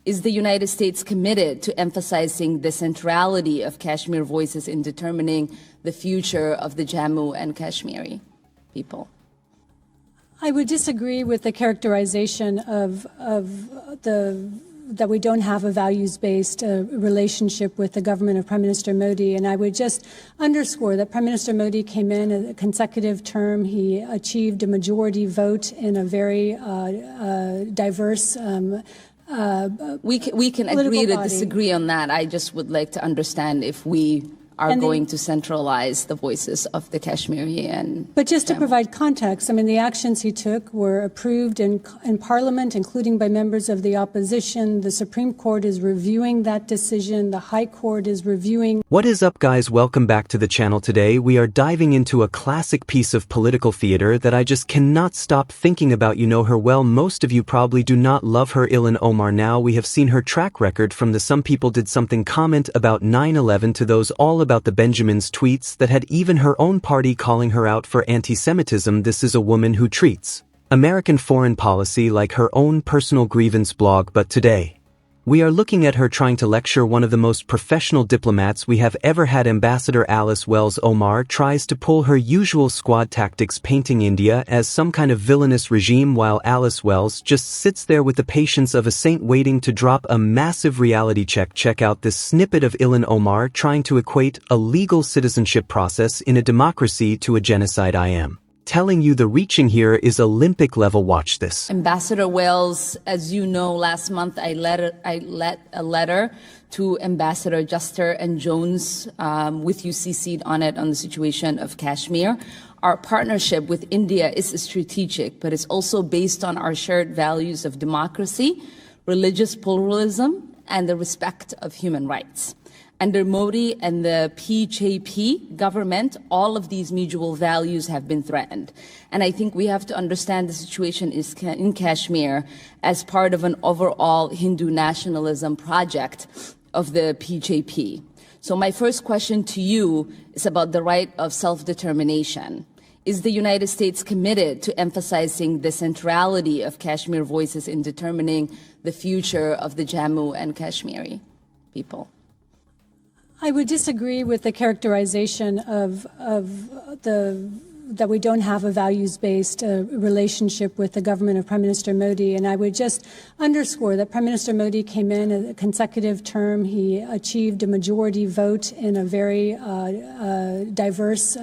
Is the United States committed to emphasizing the centrality of Kashmir voices in determining the future of the Jammu and Kashmiri people? I would disagree with the characterization that we don't have a values-based relationship with the government of Prime Minister Modi. And I would just underscore that Prime Minister Modi came in a consecutive term. He achieved a majority vote in a very diverse we can agree to disagree on that. I just would like to understand if we are going to centralize the voices of the Kashmiri and But just Jammu. to provide context, I mean, the actions he took were approved in Parliament, including by members of the opposition. The Supreme Court is reviewing that decision. The High Court is reviewing. What is up, guys? Welcome back to the channel. Today we are diving into a classic piece of political theater that I just cannot stop thinking about. You know her well. Most of you probably do not love her. Ilhan Omar. Now we have seen her track record from the Some People Did Something comment about 9/11 to those all about the Benjamins tweets that had even her own party calling her out for anti-Semitism. This is a woman who treats American foreign policy like her own personal grievance blog. But today, we are looking at her trying to lecture one of the most professional diplomats we have ever had. Ambassador Alice Wells Omar tries to pull her usual squad tactics, painting India as some kind of villainous regime, while Alice Wells just sits there with the patience of a saint waiting to drop a massive reality check. Check out this snippet of Ilhan Omar trying to equate a legal citizenship process in a democracy to a genocide. I am telling you, the reaching here is Olympic level. Watch this. Ambassador Wells, as you know, last month I led a letter to Ambassador Juster and Jones, with you CC'd on it, on the situation of Kashmir. Our partnership with India is strategic, but it's also based on our shared values of democracy, religious pluralism, and the respect of human rights. Under Modi and the BJP government, all of these mutual values have been threatened. And I think we have to understand the situation in Kashmir as part of an overall Hindu nationalism project of the BJP. So my first question to you is about the right of self-determination. Is the United States committed to emphasizing the centrality of Kashmir voices in determining the future of the Jammu and Kashmiri people? I would disagree with the characterization that we don't have a values-based relationship with the government of Prime Minister Modi. And I would just underscore that Prime Minister Modi came in a consecutive term. He achieved a majority vote in a very diverse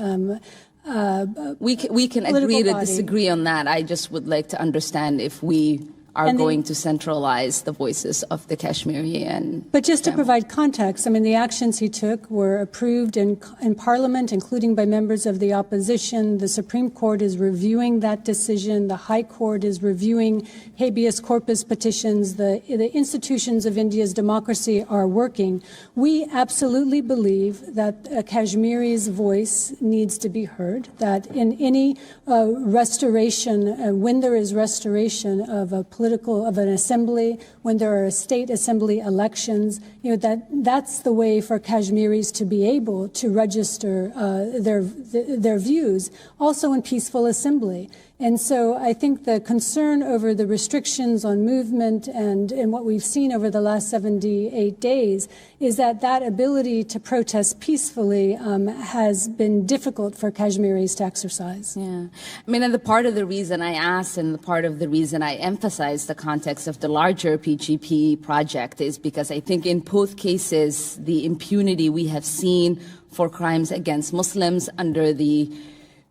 we can agree to disagree on that. I just would like to understand if we are going to centralize the voices of the Kashmiri and But just to Jammu. provide context, I mean, the actions he took were approved in Parliament, including by members of the opposition. The Supreme Court is reviewing that decision. The High Court is reviewing habeas corpus petitions. The institutions of India's democracy are working. We absolutely believe that Kashmiri's voice needs to be heard, that in any restoration, when there is restoration of a of an assembly, when there are state assembly elections, that's the way for Kashmiris to be able to register their views, also in peaceful assembly. And so I think the concern over the restrictions on movement and what we've seen over the last 78 days is that ability to protest peacefully has been difficult for Kashmiris to exercise. Yeah. I mean, and the part of the reason I asked and the part of the reason I emphasized the context of the larger PGP project is because I think in both cases, the impunity we have seen for crimes against Muslims under the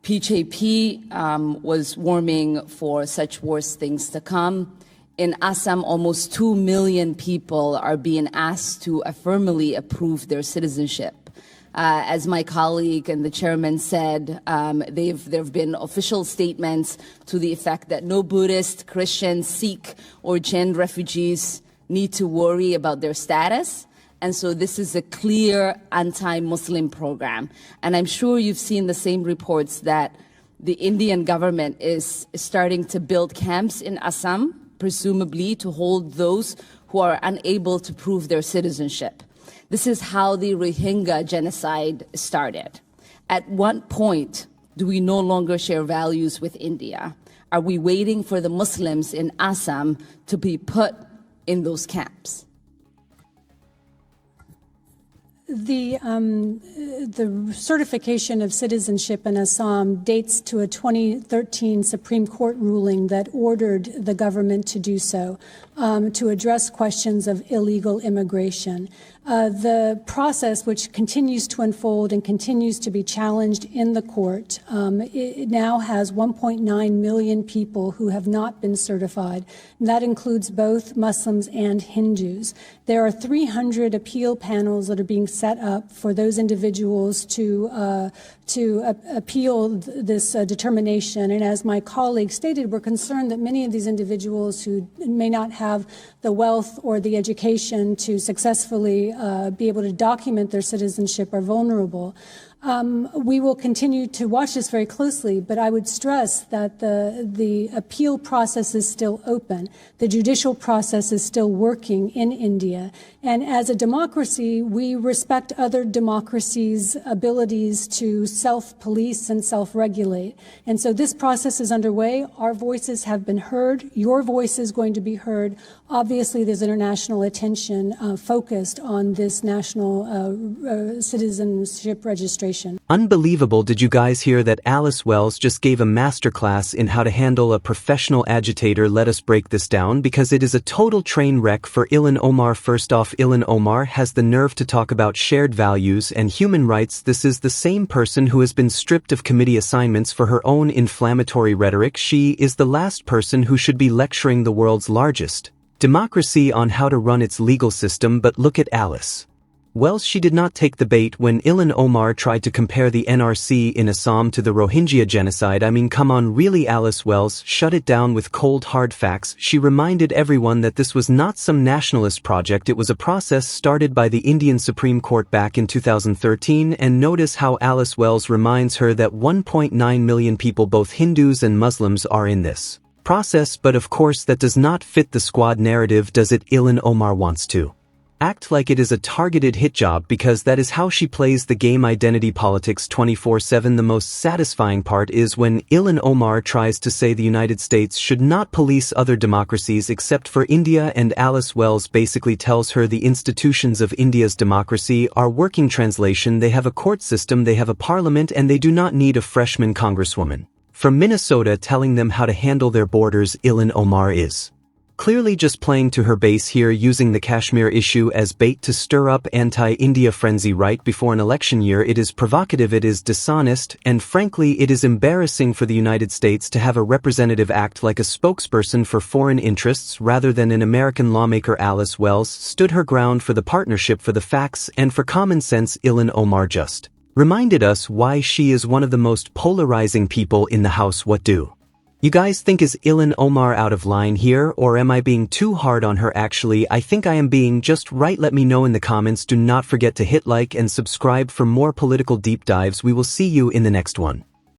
BJP was warming for such worse things to come. In Assam, almost 2 million people are being asked to affirmably approve their citizenship. As my colleague and the chairman said, there have been official statements to the effect that no Buddhist, Christian, Sikh, or Jain refugees need to worry about their status. And so this is a clear anti-Muslim program. And I'm sure you've seen the same reports that the Indian government is starting to build camps in Assam, presumably to hold those who are unable to prove their citizenship. This is how the Rohingya genocide started. At what point do we no longer share values with India? Are we waiting for the Muslims in Assam to be put in those camps? The certification of citizenship in Assam dates to a 2013 Supreme Court ruling that ordered the government to do so, to address questions of illegal immigration. The process, which continues to unfold and continues to be challenged in the court, it now has 1.9 million people who have not been certified. And that includes both Muslims and Hindus. There are 300 appeal panels that are being set up for those individuals to appeal this determination. And as my colleague stated, we're concerned that many of these individuals who may not have the wealth or the education to successfully be able to document their citizenship are vulnerable. We will continue to watch this very closely, but I would stress that the appeal process is still open. The judicial process is still working in India. And as a democracy, we respect other democracies' abilities to self-police and self-regulate. And so this process is underway. Our voices have been heard. Your voice is going to be heard. Obviously, there's international attention focused on this national citizenship registration. Unbelievable. Did you guys hear that Alice Wells just gave a masterclass in how to handle a professional agitator? Let us break this down because it is a total train wreck for Ilhan Omar. First off, Ilhan Omar has the nerve to talk about shared values and human rights. This is the same person who has been stripped of committee assignments for her own inflammatory rhetoric. She is the last person who should be lecturing the world's largest democracy on how to run its legal system. But look at Alice Wells. She did not take the bait when Ilhan Omar tried to compare the NRC in Assam to the Rohingya genocide. I mean, come on, really? Alice Wells shut it down with cold hard facts. She reminded everyone that this was not some nationalist project. It was a process started by the Indian Supreme Court back in 2013. And notice how Alice Wells reminds her that 1.9 million people, both Hindus and Muslims, are in this process. But of course that does not fit the squad narrative, does it? Ilhan Omar wants to act like it is a targeted hit job because that is how she plays the game. Identity politics 24/7. The most satisfying part is when Ilhan Omar tries to say the United States should not police other democracies except for India, and Alice Wells basically tells her the institutions of India's democracy are working. Translation: they have a court system, they have a parliament, and they do not need a freshman congresswoman from Minnesota telling them how to handle their borders. Ilhan Omar is clearly just playing to her base here, using the Kashmir issue as bait to stir up anti-India frenzy right before an election year. It is provocative, it is dishonest, and frankly it is embarrassing for the United States to have a representative act like a spokesperson for foreign interests rather than an American lawmaker. Alice Wells stood her ground for the partnership, for the facts, and for common sense. Ilhan Omar just reminded us why she is one of the most polarizing people in the House. What do you guys think? Is Ilhan Omar out of line here, or am I being too hard on her? Actually, I think I am being just right. Let me know in the comments. Do not forget to hit like and subscribe for more political deep dives. We will see you in the next one.